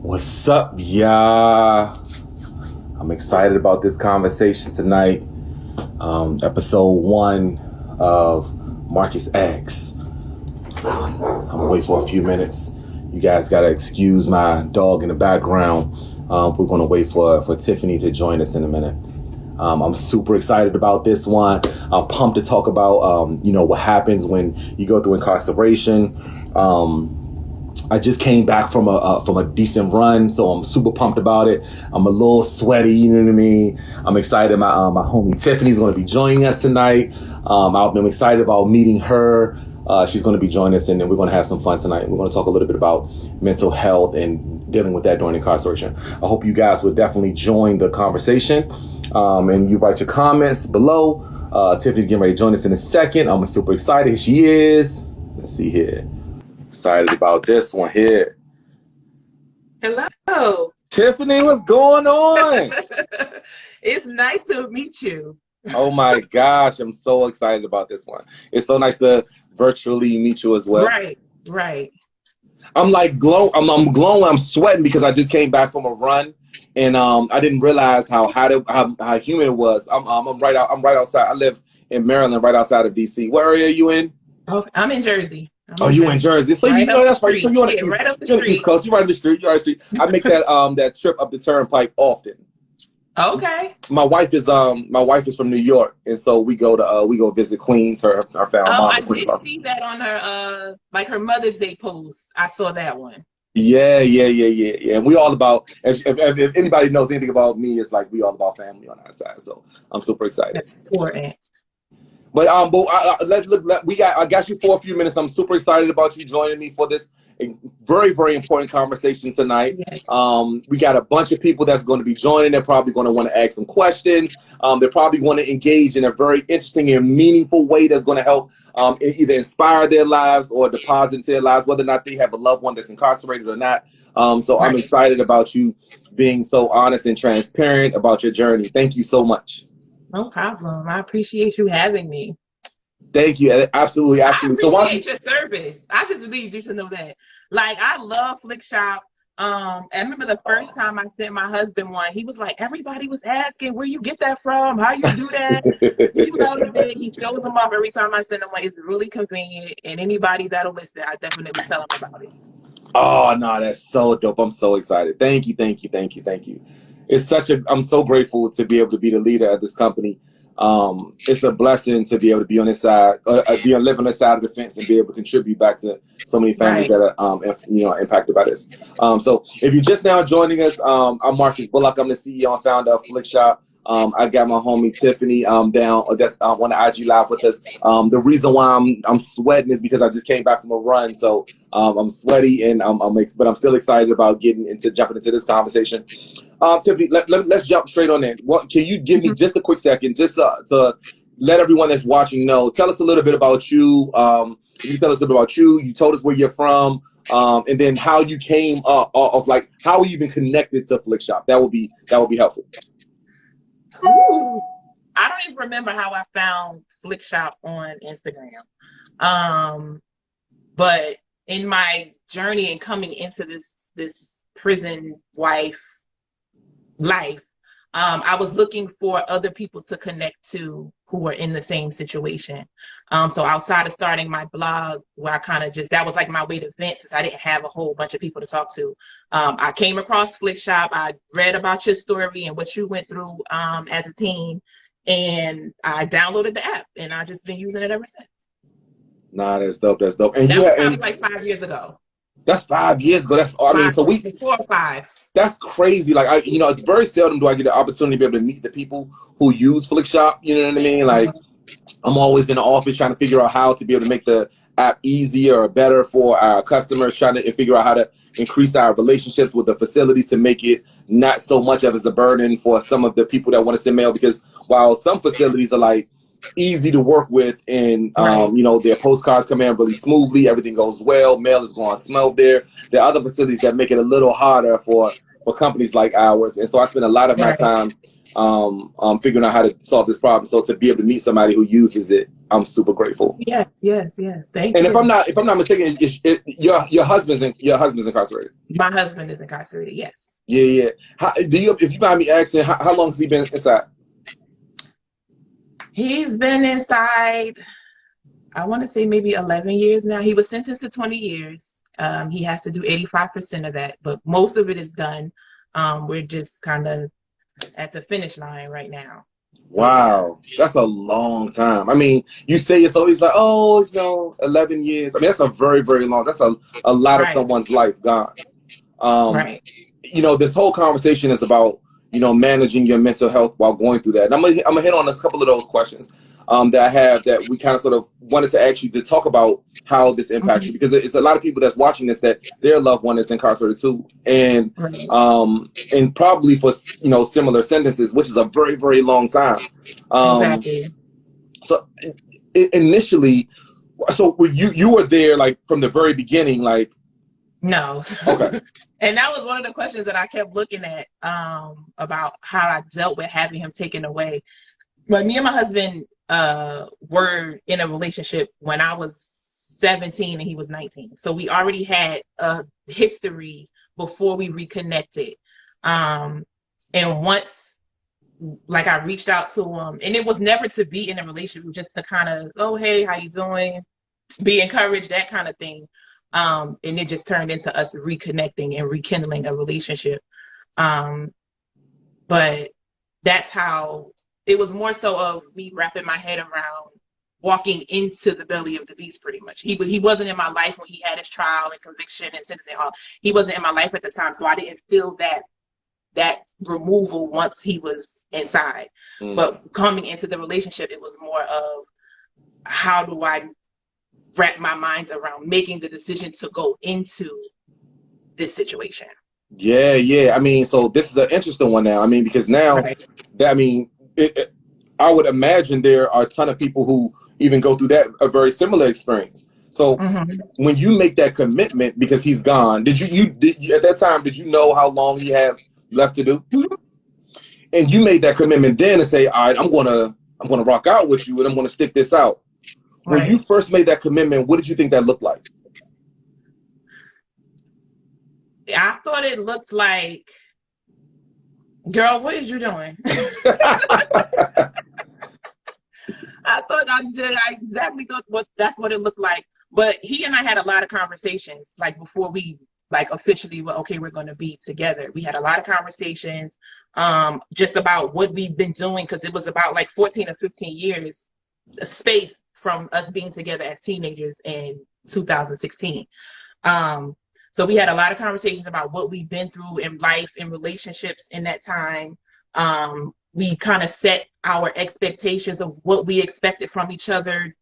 What's up, y'all? I'm excited about this conversation tonight. Episode 1 of Marcus X. I'm gonna wait for a few minutes. You guys gotta excuse my dog in the background. We're gonna wait for Tiffany to join us in a minute. I'm super excited about this one. I'm pumped to talk about, what happens when you go through incarceration. I just came back from a decent run, so I'm super pumped about it. I'm a little sweaty, you know what I mean? I'm excited. My homie Tiffany's going to be joining us tonight. I'm excited about meeting her. She's going to be joining us, and then we're going to have some fun tonight. We're going to talk a little bit about mental health and dealing with that during incarceration. I hope you guys will definitely join the conversation, and you write your comments below. Tiffany's getting ready to join us in a second. I'm super excited. Here she is. Let's see here. Excited about this one here. Hello. Tiffany, what's going on? It's nice to meet you. Oh my gosh, I'm so excited about this one. It's so nice to virtually meet you as well. Right. I'm like I'm glowing, I'm sweating because I just came back from a run, and I didn't realize how humid it was. I'm right outside. I live in Maryland, right outside of DC. What area are you in? Oh, I'm in Jersey. You in Jersey? So right that's right. So you're on the right up the street. East Coast. You're right on the street. You're right on the street. I make that that trip up the turnpike often. Okay. My wife is from New York, and so we go visit Queens. Her family. I did see that on her her Mother's Day post. I saw that one. Yeah. And we all about, if anybody knows anything about me, it's like we all about family on our side. So I'm super excited. That's important. But I got you for a few minutes. I'm super excited about you joining me for this very, very important conversation tonight. Yes. We got a bunch of people that's going to be joining. They're probably going to want to ask some questions. They're probably going to engage in a very interesting and meaningful way that's going to help either inspire their lives or deposit into their lives, whether or not they have a loved one that's incarcerated or not. So I'm excited about you being so honest and transparent about your journey. Thank you so much. No problem. I appreciate you having me. Thank you. Absolutely. I appreciate your service. I just need you to know that. Like, I love Flickshop. I remember the first time I sent my husband one, he was like, everybody was asking where you get that from, how you do that. He shows them off every time I send him one. It's really convenient, and anybody that'll listen, I definitely tell them about it. Oh, no, that's so dope. I'm so excited. Thank you. I'm so grateful to be able to be the leader of this company. It's a blessing to be able to be on this side, live on this side of the fence and be able to contribute back to so many families that are, impacted by this. So if you're just now joining us, I'm Marcus Bullock. I'm the CEO and founder of Flickshop. I got my homie Tiffany down. That's on the IG Live with us. The reason why I'm sweating is because I just came back from a run, so I'm sweaty and but I'm still excited about jumping into this conversation. Tiffany, let's jump straight on in. What can you give me just a quick second, just to let everyone that's watching know? Tell us a little bit about you. You tell us a bit about you. You told us where you're from, and then how you came up of how you even connected to Flickshop. That would be helpful. Ooh, I don't even remember how I found Flickshop on Instagram. But in my journey and coming into this prison life, I was looking for other people to connect to who were in the same situation. So outside of starting my blog, where I kind of that was like my way to vent since I didn't have a whole bunch of people to talk to. I came across Flickshop. I read about your story and what you went through as a teen, and I downloaded the app, and I've just been using it ever since. Nah, that's dope. And that was probably like 5 years ago. That's 5 years ago. That's 4 or 5. That's crazy. Like very seldom do I get the opportunity to be able to meet the people who use Flickshop. You know what I mean? Like, I'm always in the office trying to figure out how to be able to make the app easier or better for our customers, trying to figure out how to increase our relationships with the facilities to make it not so much of as a burden for some of the people that want to send mail. Because while some facilities are like easy to work with, and their postcards come in really smoothly, everything goes well, mail is going smell there are other facilities that make it a little harder for companies like ours. And so I spend a lot of my time figuring out how to solve this problem. So to be able to meet somebody who uses it, I'm super grateful. Yes, yes, yes. Thank And you. if I'm not mistaken, your husband's incarcerated. My husband is incarcerated. Yes. Yeah, yeah. If you mind me asking, how long has he been inside? He's been inside, I want to say maybe 11 years now. He was sentenced to 20 years. He has to do 85% of that, but most of it is done. We're just kind of at the finish line right now. Wow, that's a long time. I mean, you say it's always like, oh, 11 years. I mean, that's a very, very long. That's a lot of Right. someone's life gone. Right. This whole conversation is about, managing your mental health while going through that. And I'm gonna hit on a couple of those questions that I have that we kind of sort of wanted to ask you to talk about how this impacts you, because it's a lot of people that's watching this that their loved one is incarcerated too, and and probably for similar sentences, which is a very, very long time. Exactly. So initially, so you were there like from the very beginning, like. No. Okay. And that was one of the questions that I kept looking at about how I dealt with having him taken away. But me and my husband were in a relationship when I was 17 and he was 19. So we already had a history before we reconnected. And once like I reached out to him, and it was never to be in a relationship, just to kind of, oh, hey, how you doing? Be encouraged, that kind of thing. And it just turned into us reconnecting and rekindling a relationship. But that's how it was, more so of me wrapping my head around walking into the belly of the beast, pretty much. He wasn't in my life when he had his trial and conviction and sentencing. He wasn't in my life at the time, so I didn't feel that removal once he was inside. But coming into the relationship, it was more of, how do I wrap my mind around making the decision to go into this situation? Yeah. I mean, so this is an interesting one now. I mean, because now, I would imagine there are a ton of people who even go through a very similar experience. So when you make that commitment, because he's gone, did you at that time, did you know how long he had left to do? And you made that commitment then to say, all right, I'm gonna rock out with you and I'm gonna stick this out. When you first made that commitment, what did you think that looked like? I thought it looked like, girl, what is you doing? I exactly thought that's what it looked like. But he and I had a lot of conversations, like before we officially were okay, we're going to be together. We had a lot of conversations just about what we've been doing, because it was about like 14 or 15 years space from us being together as teenagers in 2016. So we had a lot of conversations about what we've been through in life, in relationships in that time. We kind of set our expectations of what we expected from each other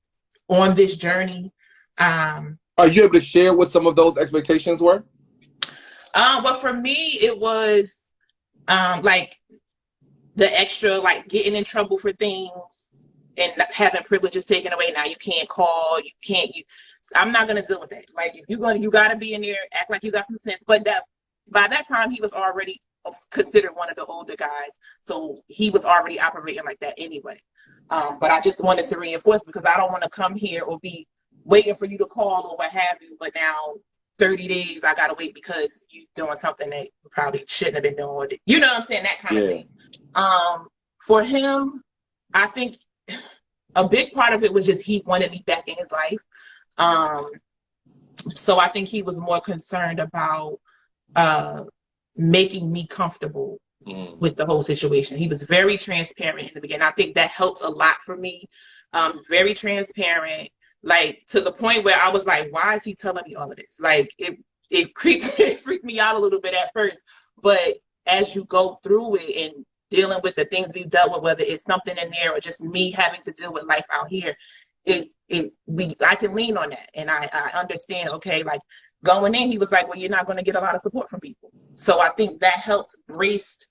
on this journey. Are you able to share what some of those expectations were? Well, for me, it was like the extra, like getting in trouble for things and having privileges taken away. Now you can't call, I'm not gonna deal with that. Like, if you gotta be in there, act like you got some sense. But by that time, he was already considered one of the older guys, so he was already operating like that anyway. But I just wanted to reinforce, because I don't want to come here or be waiting for you to call or what have you. But now 30 days I gotta wait because you're doing something that you probably shouldn't have been doing. You know what I'm saying? That kind of thing. For him, I think a big part of it was just he wanted me back in his life. So I think he was more concerned about making me comfortable with the whole situation. He was very transparent in the beginning. I think that helped a lot for me. Very transparent, like to the point where I was like, why is he telling me all of this? Like, it freaked me out a little bit at first. But as you go through it and dealing with the things we've dealt with, whether it's something in there or just me having to deal with life out here, I can lean on that. And I understand, okay, like going in, he was like, well, you're not going to get a lot of support from people. So I think that helped brace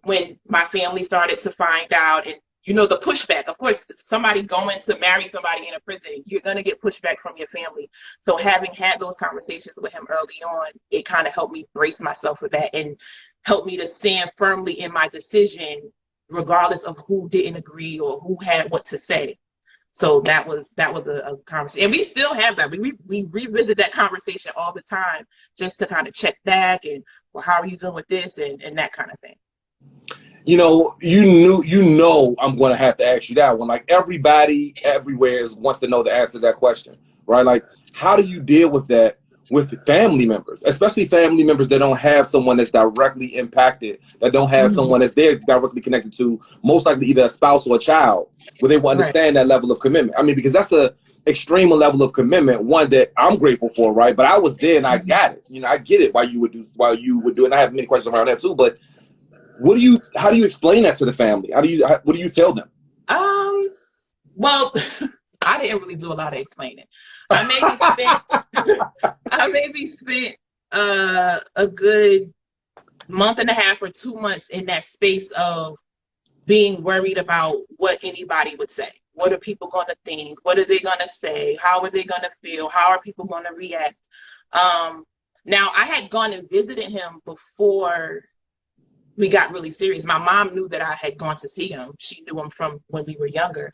when my family started to find out, and the pushback. Of course, somebody going to marry somebody in a prison, you're going to get pushback from your family. So having had those conversations with him early on, it kind of helped me brace myself for that. And helped me to stand firmly in my decision, regardless of who didn't agree or who had what to say. So that was a conversation, and we still have that. We revisit that conversation all the time, just to kind of check back and, well, how are you doing with this and that kind of thing. You know, I'm going to have to ask you that one. Like, everybody everywhere wants to know the answer to that question, right? Like, how do you deal with that with family members, especially family members that don't have someone that's directly impacted, that don't have someone that's they're directly connected to, most likely either a spouse or a child, where they will understand that level of commitment? I mean, because that's a extreme level of commitment, one that I'm grateful for, right? But I was there and I got it. You know, I get it why you would do it. And I have many questions around that too, but how do you explain that to the family? What do you tell them? Well, I didn't really do a lot of explaining. I maybe spent a good month and a half or 2 months in that space of being worried about what anybody would say. What are people going to think? What are they going to say? How are they going to feel? How are people going to react? Now, I had gone and visited him before we got really serious. My mom knew that I had gone to see him. She knew him from when we were younger.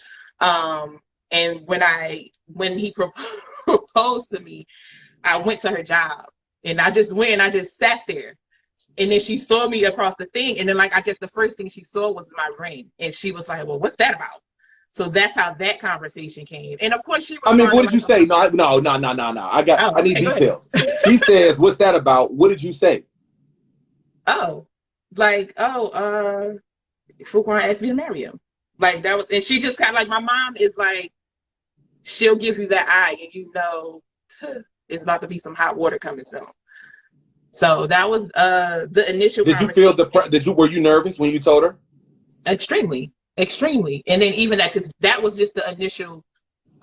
And when he proposed to me, I went to her job, and I just sat there. And then she saw me across the thing. And then, like, I guess the first thing she saw was my ring. And she was like, well, what's that about? So that's how that conversation came. And of course, she. I mean, what did you say? No. I need details. She says, what's that about? What did you say? Fuquan asked me to marry him. Like, that was, and she just kind of like, my mom is like, she'll give you that eye, and you know, it's about to be some hot water coming soon. So that was the initial. Did you feel were you nervous when you told her? Extremely. And then even that, because that was just the initial,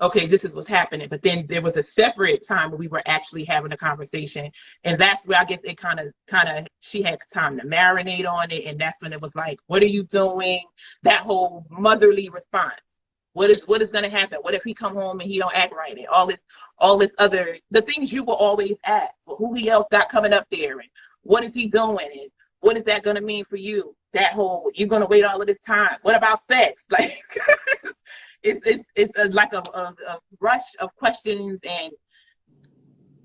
okay, this is what's happening. But then there was a separate time where we were actually having a conversation. And that's where I guess it kind of, she had time to marinate on it. And that's when it was like, what are you doing? That whole motherly response. What is going to happen? What if he come home and he don't act right? And all this other, the things you will always ask. Well, who he else got coming up there? And what is he doing? And what is that going to mean for you? That whole, you're going to wait all of this time. What about sex? Like, it's like a rush of questions, and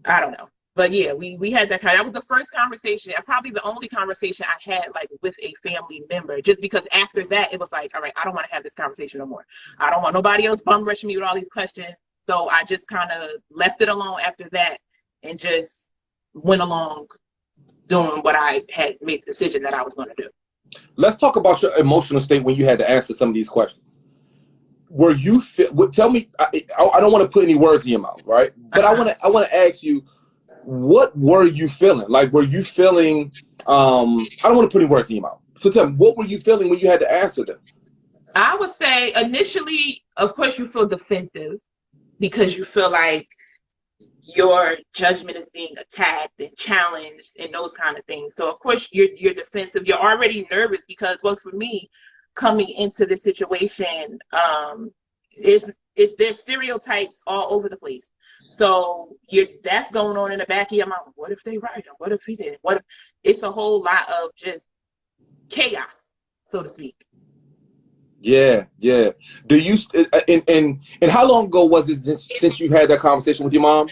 I don't know. But yeah, we had that was the first conversation, and probably the only conversation I had, like, with a family member, just because after that, it was like, all right, I don't want to have this conversation no more. I don't want nobody else bum rushing me with all these questions. So I just kind of left it alone after that and just went along doing what I had made the decision that I was going to do. Let's talk about your emotional state when you had to answer some of these questions. Were you tell me? I don't want to put any words in your mouth, right? But I want to ask you, what were you feeling? Like, were you feeling? I don't want to put any words in your mouth. So tell me, what were you feeling when you had to answer them? I would say initially, of course, you feel defensive because you feel like your judgment is being attacked and challenged and those kind of things. So of course you're defensive. You're already nervous because, well, for me, coming into this situation, there's stereotypes all over the place. So that's going on in the back of your mind. What if they write him? What if he did? What if it's a whole lot of just chaos, so to speak. Yeah. Do you and how long ago was it since you had that conversation with your mom?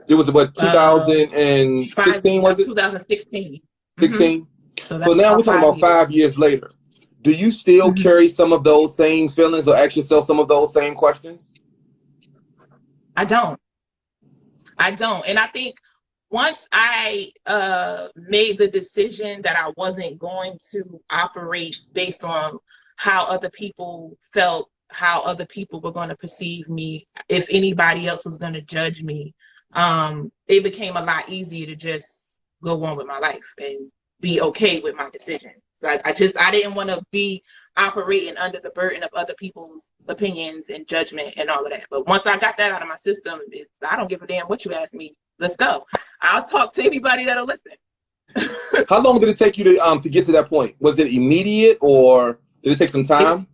It was about 2016, was it? 2016. 16? Mm-hmm. So now we're talking about 5 years later. Do you still carry some of those same feelings or ask yourself some of those same questions? I don't. And I think once I made the decision that I wasn't going to operate based on how other people felt, how other people were going to perceive me, if anybody else was going to judge me, it became a lot easier to just go on with my life and be okay with my decision. Like, I didn't want to be operating under the burden of other people's opinions and judgment and all of that. But once I got that out of my system, I don't give a damn what you ask me. Let's go. I'll talk to anybody that'll listen. How long did it take you to get to that point? Was it immediate or did it take some time?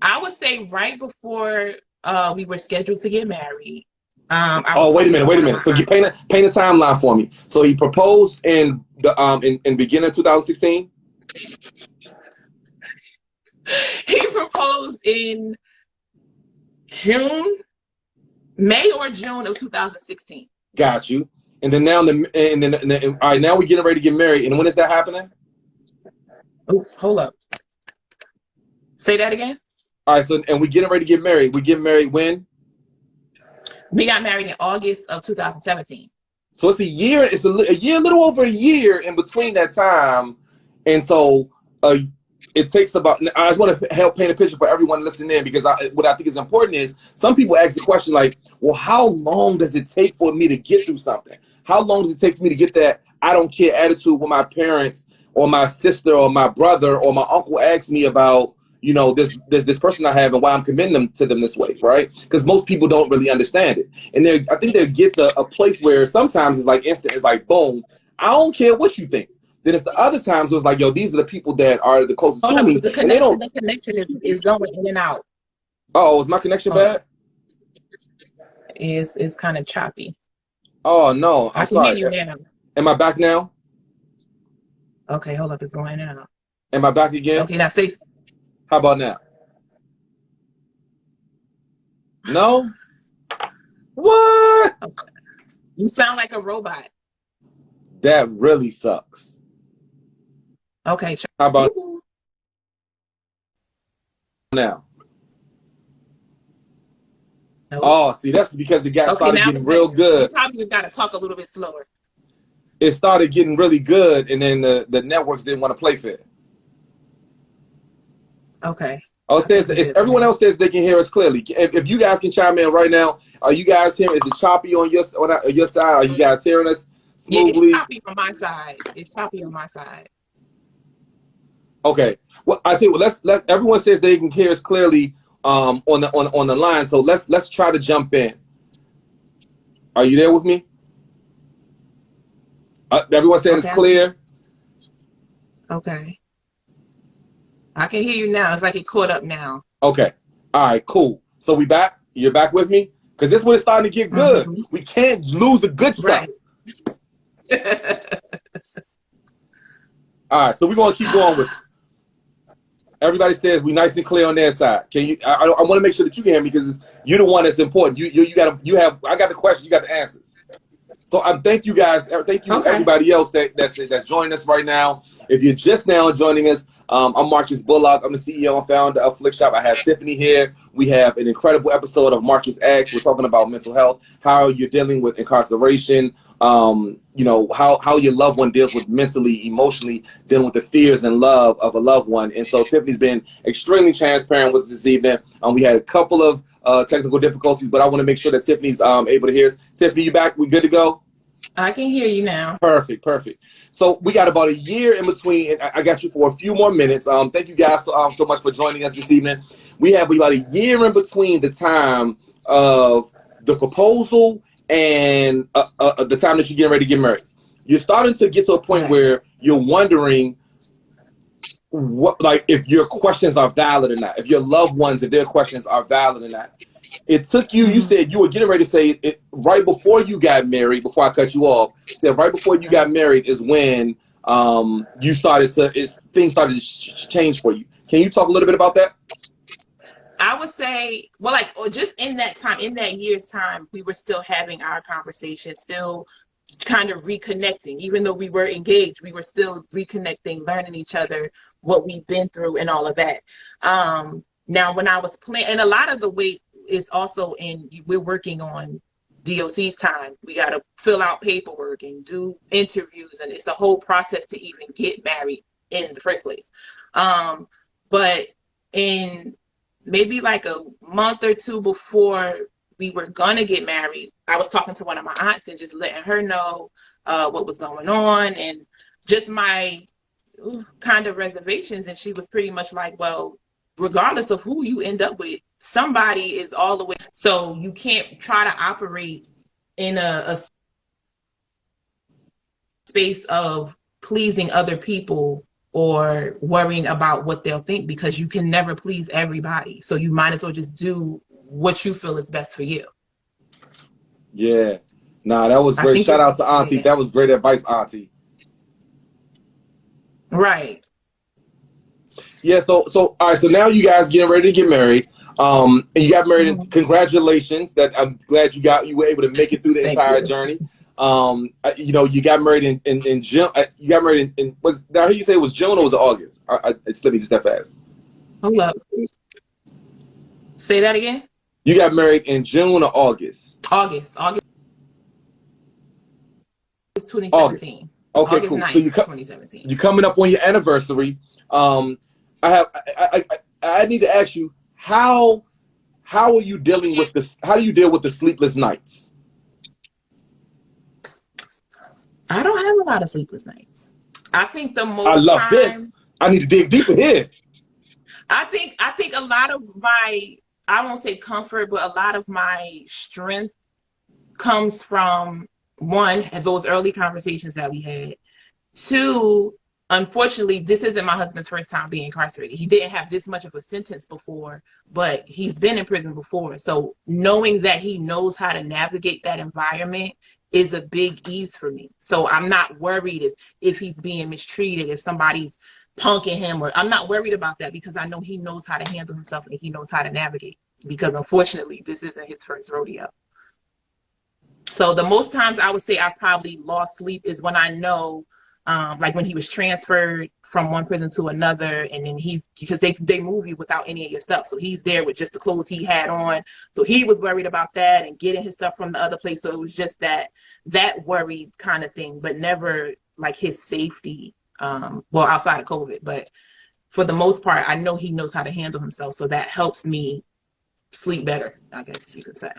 I would say right before we were scheduled to get married, I was Oh, wait a talking to minute, wait a one of my minute. So you aunts. paint a timeline for me. So he proposed in beginning of 2016. He proposed in June, May or June of 2016. Got you. And then now all right, now we're getting ready to get married. And when is that happening? Oof, hold up. Say that again. All right, so and we're getting ready to get married. We get married when? We got married in August of 2017. So it's a year. It's a year, a little over a year in between that time, and so it takes about. I just want to help paint a picture for everyone listening in because what I think is important is some people ask the question like, "Well, how long does it take for me to get through something? How long does it take for me to get that I don't care attitude when my parents or my sister or my brother or my uncle asks me about?" This person I have and why I'm committing them to them this way, right? Because most people don't really understand it. And I think there gets a place where sometimes it's like instant, it's like, boom, I don't care what you think. Then it's the other times where it's like, yo, these are the people that are the closest Hold to up, me. And they don't. the connection is going in and out. Oh, is my connection bad? Is kind of choppy. Oh, no, I I'm can hear sorry. you now. Am I back now? Okay, hold up, it's going in and out. Am I back again? Okay, now say. How about now? No? What? Okay. You sound like a robot. That really sucks. Okay. How about now? Nope. Oh, see, that's because the gas Okay, started now getting it's real better. You good. probably got to talk a little bit slower. It started getting really good, and then the networks didn't want to play fair. Okay. Oh, it I says think that we it's, good everyone now. else says they can hear us clearly. If you guys can chime in right now, are you guys hearing? Is it choppy on your side? Are you guys hearing us Yeah, it's smoothly? choppy on my side. It's choppy on my side. Okay. Well, I tell you what. Let everyone says they can hear us clearly on the line. So let's try to jump in. Are you there with me? Everyone saying it's Okay. clear. Okay. I can hear you now. It's like it caught up now. Okay. All right. Cool. So we back. You're back with me because this one is starting to get good. Mm-hmm. We can't lose the good stuff. Right. All right. So we're gonna keep going with it. Everybody says we nice and clear on their side. Can you? I want to make sure that you can hear me because you're the one that's important. You got you have. I got the questions. You got the answers. So thank you guys. Thank you Okay. everybody else that's joining us right now. If you're just now joining us, I'm Marcus Bullock. I'm the CEO and founder of Flickshop. I have Tiffany here. We have an incredible episode of Marcus X. We're talking about mental health, how you're dealing with incarceration, how your loved one deals with mentally, emotionally, dealing with the fears and love of a loved one. And so Tiffany's been extremely transparent with us this evening. We had a couple of technical difficulties, but I want to make sure that Tiffany's able to hear us. Tiffany, you back? We good to go? I can hear you now. Perfect. So we got about a year in between, and I got you for a few more minutes. Thank you guys so much for joining us this evening. We have about a year in between the time of the proposal and the time that you're getting ready to get married. You're starting to get to a point where you're wondering if your questions are valid or not, if your loved ones, if their questions are valid or not. It took you, you said you were getting ready to say it right before you got married, before I cut you off, said right before you got married is when you started things started to change for you. Can you talk a little bit about that? I would say, well, or just in that time, in that year's time, we were still having our conversation, still kind of reconnecting. Even though we were engaged, we were still reconnecting, learning each other, what we've been through, and all of that. Now, when I was playing, and a lot of the weight is also we're working on DOC's time. We got to fill out paperwork and do interviews, and it's a whole process to even get married in the first place. But in maybe like a month or two before we were gonna get married, I was talking to one of my aunts and just letting her know what was going on and just my kind of reservations. And she was pretty much like, well, regardless of who you end up with, somebody is all the way. So you can't try to operate in a space of pleasing other people or worrying about what they'll think, because you can never please everybody. So you might as well just do what you feel is best for you. Yeah. Nah, that was I great. think Shout it's out to Auntie. yeah. That was great advice, Auntie. Right. Yeah, so all right, so now you guys getting ready to get married. And you got married and Mhm. congratulations. That I'm glad you were able to make it through the Thank entire you. journey. You know, you got married in June. You got married in was did I hear you say it was June or was it August? It slipped me just that fast. Hold up. Say that again. You got married in June or August? August August. 2017. Okay, August cool. So 9th, 2017. you coming up on your anniversary. Um, I have I need to ask you how are you dealing with this? How do you deal with the sleepless nights? I don't have a lot of sleepless nights. I think the I most love this. time I need to dig deeper here. I think a lot of my, I won't say comfort, but a lot of my strength comes from one, those early conversations that we had. Two, unfortunately, this isn't my husband's first time being incarcerated. He didn't have this much of a sentence before, but he's been in prison before. So knowing that he knows how to navigate that environment is a big ease for me. So I'm not worried if he's being mistreated, if somebody's punking him, or I'm not worried about that because I know he knows how to handle himself and he knows how to navigate. Because unfortunately, this isn't his first rodeo. So the most times I would say I probably lost sleep is when I know, like when he was transferred from one prison to another, and then he's because they move you without any of your stuff, so he's there with just the clothes he had on. So he was worried about that and getting his stuff from the other place. So it was just that worried kind of thing, but never like his safety. Well, outside of COVID, but for the most part, I know he knows how to handle himself, so that helps me sleep better, I guess you could say.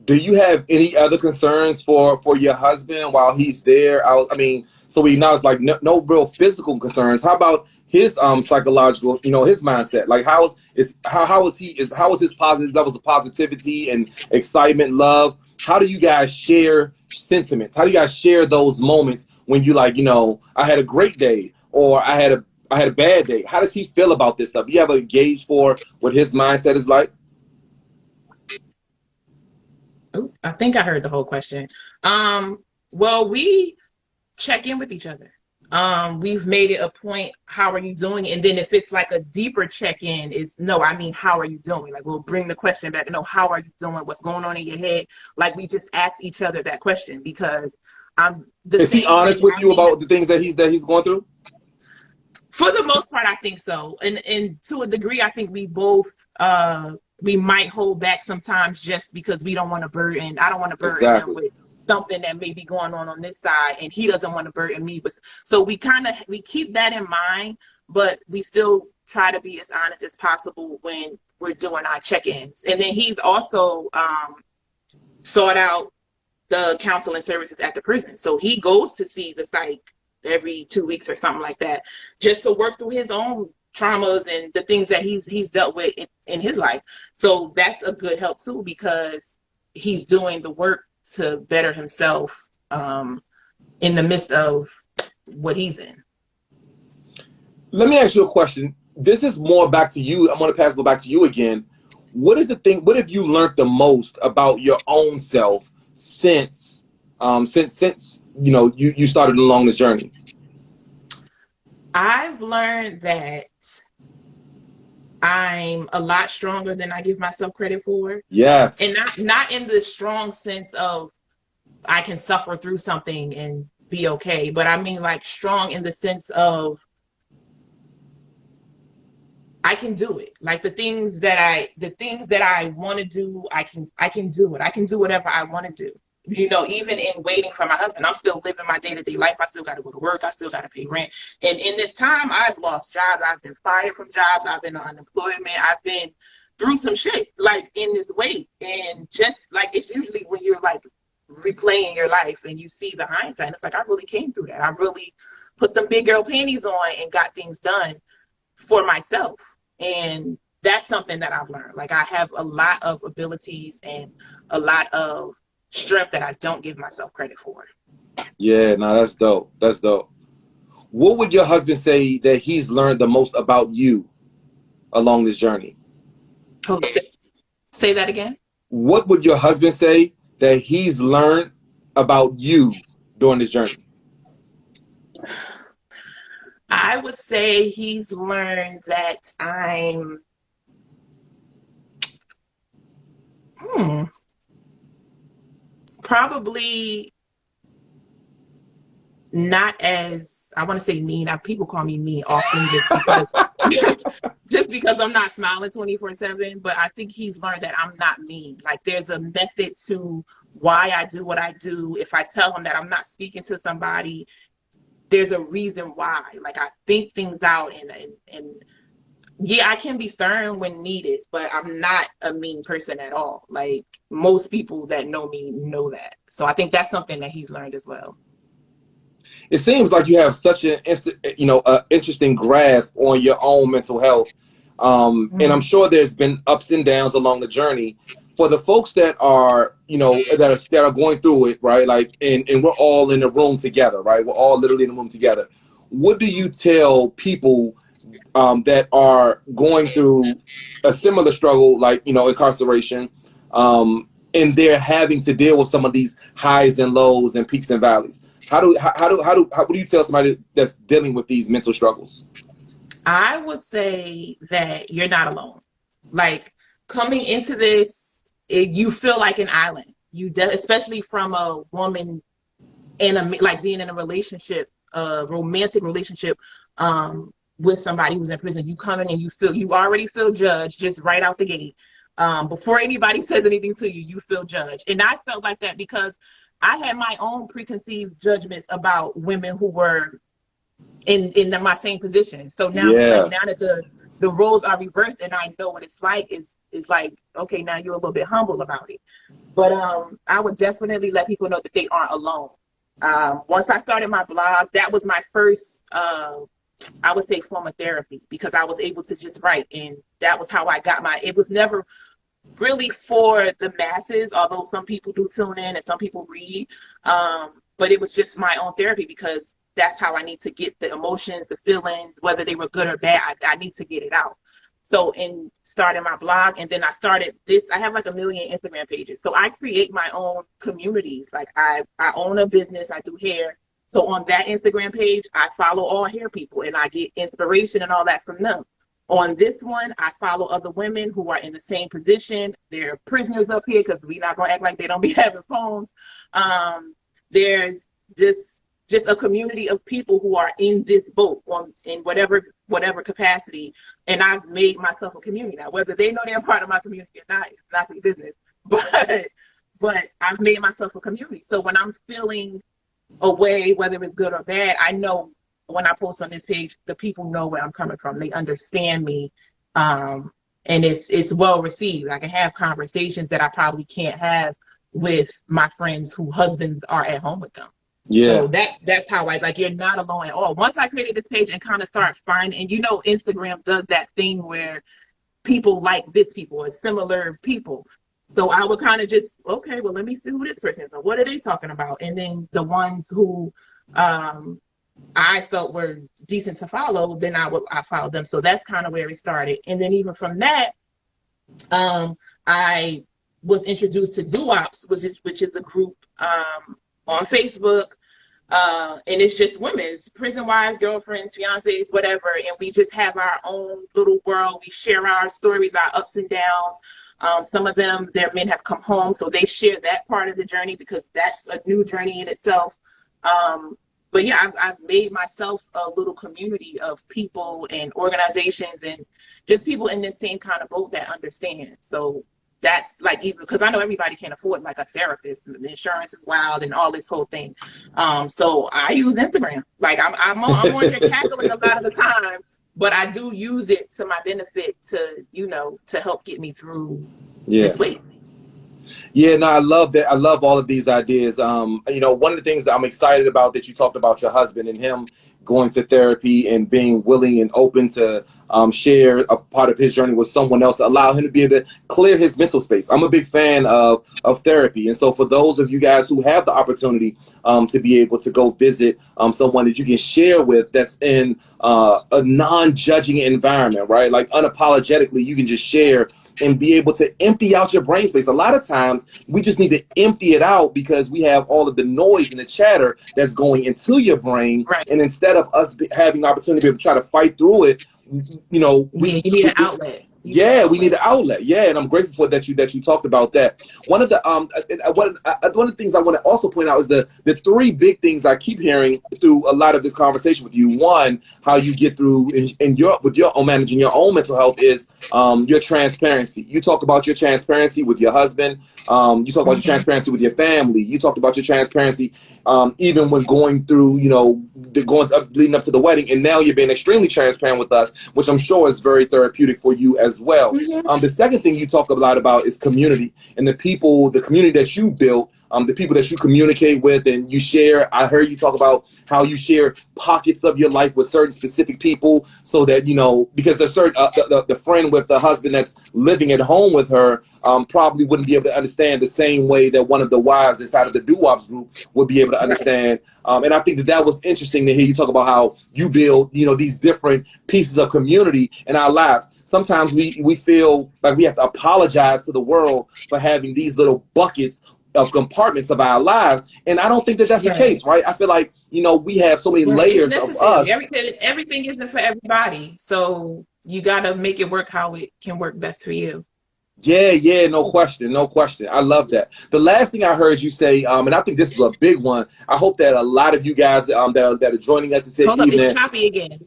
Do you have any other concerns for your husband while he's there? I mean, so we know it's like no real physical concerns. How about his psychological, you know, his mindset? Like how is his positive levels of positivity and excitement, love? How do you guys share sentiments? How do you guys share those moments when you like, you know, I had a great day or I had a bad day? How does he feel about this stuff? Do you have a gauge for what his mindset is like? Ooh, I think I heard the whole question. Well, we check in with each other. We've made it a point, how are you doing? And then if it's like a deeper check-in, is no, I mean, how are you doing? Like we'll bring the question back, no, how are you doing? What's going on in your head? Like we just ask each other that question because the Is he things that honest with I you may about the things that he's going through? for the most part, I think so. And to a degree, I think we both we might hold back sometimes just because we don't want to burden. I don't want to burden him Exactly. with something that may be going on this side, and he doesn't want to burden me. But so we keep that in mind, but we still try to be as honest as possible when we're doing our check-ins. And then he's also sought out the counseling services at the prison. So he goes to see the psych every 2 weeks or something like that, just to work through his own traumas and the things that he's dealt with in his life. So that's a good help too, because he's doing the work to better himself in the midst of what he's in. Let me ask you a question. This is more back to you. I'm going to pass it back to you again. What is the thing? What have you learned the most about your own self since you know you started along this journey? I've learned that I'm a lot stronger than I give myself credit for. And Yes. not in the strong sense of I can suffer through something and be okay, but I mean like strong in the sense of I can do it. Like the things that I want to do, I can do it. I can do whatever I want to do. You know, even in waiting for my husband, I'm still living my day-to-day life. I still got to go to work. I still got to pay rent. And in this time, I've lost jobs. I've been fired from jobs. I've been on unemployment. I've been through some shit like in this wait. And just like it's usually when you're like replaying your life and you see the hindsight, it's like I really came through that. I really put them big girl panties on and got things done for myself. And that's something that I've learned. Like I have a lot of abilities and a lot of strength that I don't give myself credit for. Yeah. No, that's dope. That's dope. What would your husband say that he's learned the most about you along this journey? Say that again. What would your husband say that he's learned about you during this journey? I would say he's learned that I'm probably not as, I want to say mean. People call me mean often just because just because I'm not smiling 24/7, but I think he's learned that I'm not mean. Like there's a method to why I do what I do. If I tell him that I'm not speaking to somebody, there's a reason why. Like I think things out, and yeah, I can be stern when needed, but I'm not a mean person at all. Like most people that know me know that. So I think that's something that he's learned as well. It seems like you have such an interesting grasp on your own mental health, and I'm sure there's been ups and downs along the journey. For the folks that are, that are going through it, right? Like, and we're all in the room together, right? We're all literally in the room together. What do you tell people that are going through a similar struggle, like incarceration, and they're having to deal with some of these highs and lows and peaks and valleys? How do you tell somebody that's dealing with these mental struggles? I would say that you're not alone. Like coming into this, you feel like an island. Especially from a woman like being in a relationship, a romantic relationship, with somebody who's in prison. You come in and you already feel judged just right out the gate. Before anybody says anything to you, you feel judged. And I felt like that because I had my own preconceived judgments about women who were in my same position. So now it's like, now that the roles are reversed and I know what it's like, it's like, okay, now you're a little bit humble about it. But I would definitely let people know that they aren't alone. Once I started my blog, that was my first, I would say, form of therapy, because I was able to just write, and that was how I got it was never really for the masses, although some people do tune in and some people read, but it was just my own therapy, because that's how I need to get the emotions, the feelings, whether they were good or bad. I need to get it out. So in starting my blog, and then I started this, I have like 1 million Instagram pages. So I create my own communities. Like I own a business, I do hair. So on that Instagram page, I follow all hair people and I get inspiration and all that from them. On this one, I follow other women who are in the same position. They're prisoners up here, because we're not going to act like they don't be having phones. There's just a community of people who are in this boat in whatever capacity. And I've made myself a community. Now, whether they know they're part of my community or not, it's not their business. But I've made myself a community. So when I'm feeling a way, whether it's good or bad, I know when I post on this page, the people know where I'm coming from. They understand me. And it's well received. I can have conversations that I probably can't have with my friends whose husbands are at home with them. Yeah. So that's how you're not alone at all. Once I created this page and kind of start finding, and Instagram does that thing where people like this people or similar people. So I would kind of just, okay, well, let me see who this person is. So what are they talking about? And then the ones who I felt were decent to follow, then I followed them. So that's kind of where it started. And then even from that, I was introduced to Doo-Wops, which is a group on Facebook, and it's just women, it's prison wives, girlfriends, fiancés, whatever, and we just have our own little world. We share our stories, our ups and downs. Some of them, their men have come home, so they share that part of the journey, because that's a new journey in itself. But yeah, I've made myself a little community of people and organizations and just people in the same kind of boat that understand. So that's like, even because I know everybody can't afford like a therapist, and the insurance is wild and all this whole thing. So I use Instagram. Like I'm on here cackling a lot of the time, but I do use it to my benefit to help get me through this week. Yeah, no, I love that. I love all of these ideas. One of the things that I'm excited about, that you talked about your husband and him going to therapy and being willing and open to share a part of his journey with someone else to allow him to be able to clear his mental space. I'm a big fan of therapy. And so for those of you guys who have the opportunity to be able to go visit someone that you can share with that's in a non-judging environment, right? Like unapologetically, you can just share and be able to empty out your brain space. A lot of times we just need to empty it out because we have all of the noise and the chatter that's going into your brain. Right. And instead of us having the opportunity to be able to try to fight through it, you know, you need an outlet. We need an outlet. Yeah, and I'm grateful for that you talked about that. One of the one of the things I want to also point out is the three big things I keep hearing through a lot of this conversation with you. One, how you get through in your with your own managing your own mental health is your transparency. You talk about your transparency with your husband. You talk about your transparency with your family. You talked about your transparency even when going through, you know, leading up to the wedding, and now you're being extremely transparent with us, which I'm sure is very therapeutic for you as well. The second thing you talk a lot about is community and the community that you built, the people that you communicate with and you share. I heard you talk about how you share pockets of your life with certain specific people so that, you know, because there's certain, the friend with the husband that's living at home with her probably wouldn't be able to understand the same way that one of the wives inside of the doo-wops group would be able to understand. And I think that was interesting to hear you talk about how you build, you know, these different pieces of community in our lives. Sometimes we feel like we have to apologize to the world for having these little buckets of compartments of our lives, and I don't think that that's the case, right? I feel like, you know, we have so many layers of us. Everything isn't for everybody, so you got to make it work how it can work best for you. Yeah, no question. I love that. The last thing I heard you say, and I think this is a big one. I hope that a lot of you guys that are joining us this evening. It's choppy again.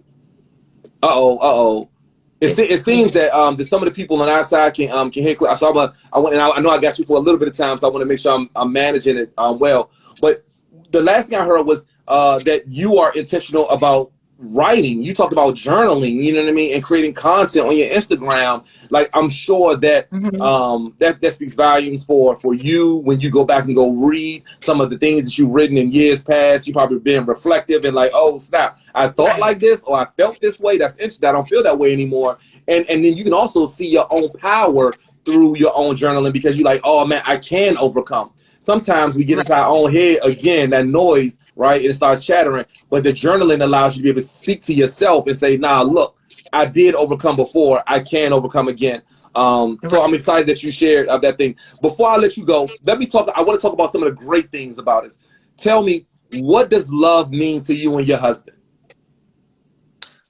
It seems that some of the people on our side can hear clear. So I know I got you for a little bit of time, so I want to make sure I'm managing it well. But the last thing I heard was that you are intentional about writing. You talked about journaling, you know what I mean, and creating content on your Instagram. Like, I'm sure that that speaks volumes for you when you go back and go read some of the things that you've written in years past. You probably been reflective and like, oh snap, I thought like this, or I felt this way. That's interesting. I don't feel that way anymore. And then you can also see your own power through your own journaling, because you're like, oh man, I can overcome. Sometimes we get into our own head again, that noise, right? It starts chattering. But the journaling allows you to be able to speak to yourself and say, nah, look, I did overcome before. I can overcome again. So I'm excited that you shared that thing. Before I let you go, I want to talk about some of the great things about us. Tell me, what does love mean to you and your husband?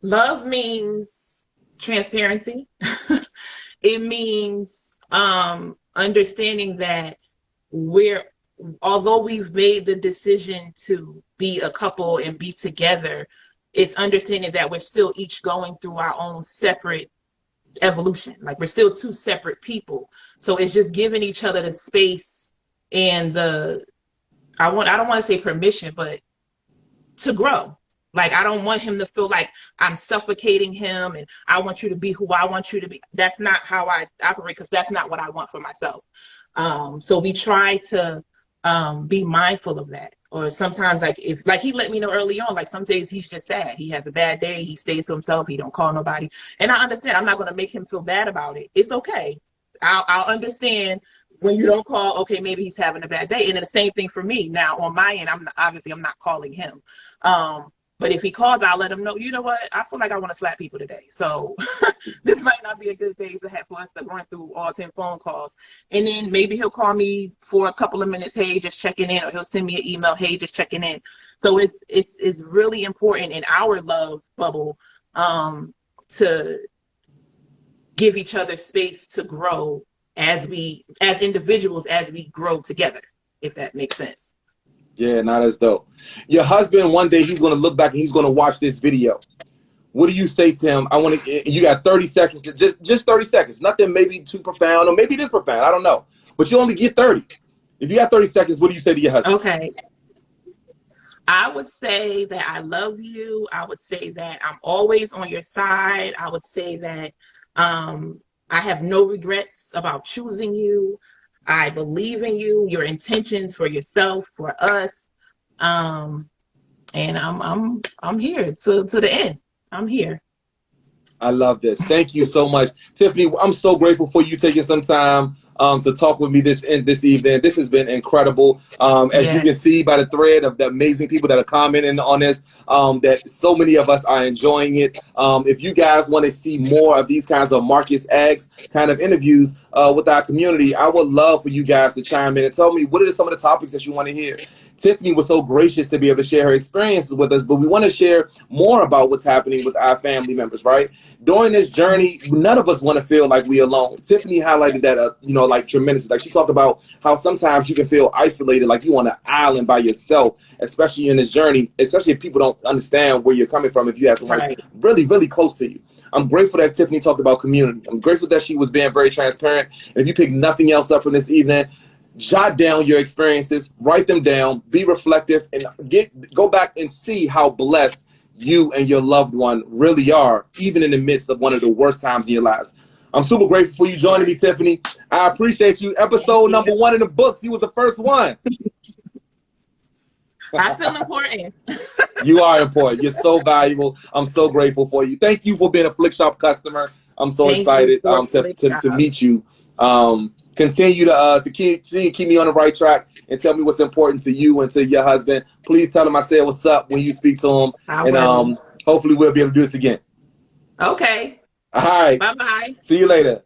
Love means transparency. It means understanding that although we've made the decision to be a couple and be together, it's understanding that we're still each going through our own separate evolution. Like, we're still two separate people. So it's just giving each other the space and I don't want to say permission, but to grow. Like, I don't want him to feel like I'm suffocating him and I want you to be who I want you to be. That's not how I operate, because that's not what I want for myself. So we try to be mindful of that. Or sometimes, like he let me know early on, like some days he's just sad. He has a bad day. He stays to himself. He don't call nobody. And I understand. I'm not going to make him feel bad about it. It's okay. I'll understand when you don't call. Okay, maybe he's having a bad day. And then the same thing for me. Now on my end, I'm not calling him. But if he calls, I'll let him know, you know what, I feel like I want to slap people today. So this might not be a good day for us to run through all 10 phone calls. And then maybe he'll call me for a couple of minutes, hey, just checking in, or he'll send me an email, hey, just checking in. So it's really important in our love bubble to give each other space to grow as individuals, as we grow together, if that makes sense. Yeah, not as dope. Your husband, one day he's going to look back and he's going to watch this video. What do you say to him? You got 30 seconds, just 30 seconds. Nothing maybe too profound, or maybe it is profound. I don't know. But you only get 30. If you got 30 seconds, what do you say to your husband? Okay. I would say that I love you. I would say that I'm always on your side. I would say that I have no regrets about choosing you. I believe in you, your intentions for yourself, for us. and I'm here to the end. I'm here. I love this. Thank you so much, Tiffany. I'm so grateful for you taking some time to talk with me this evening. This has been incredible. As you can Yes. see by the thread of the amazing people that are commenting on this, that so many of us are enjoying it. If you guys want to see more of these kinds of Marcus X kind of interviews with our community, I would love for you guys to chime in and tell me what are some of the topics that you want to hear. Tiffany was so gracious to be able to share her experiences with us, but we want to share more about what's happening with our family members, right? During this journey, none of us want to feel like we alone. Tiffany highlighted that, like tremendously. Like she talked about how sometimes you can feel isolated, like you on an island by yourself, especially in this journey, especially if people don't understand where you're coming from, if you have someone that's Right. really, really close to you. I'm grateful that Tiffany talked about community. I'm grateful that she was being very transparent. And if you pick nothing else up from this evening, jot down your experiences, write them down, be reflective, and go back and see how blessed you and your loved one really are, even in the midst of one of the worst times in your lives. I'm super grateful for you joining me, Tiffany. I appreciate you. Thank Episode you. number 1 in the books. You was the first one. I feel important. You are important. You're so valuable. I'm so grateful for you. Thank you for being a Flikshop customer. I'm so Thank you excited for to Flickshop. meet you. Continue to keep me on the right track and tell me what's important to you and to your husband. Please tell him I said what's up when you speak to him, I and will. hopefully we'll be able to do this again. Okay. All right. Bye bye. See you later.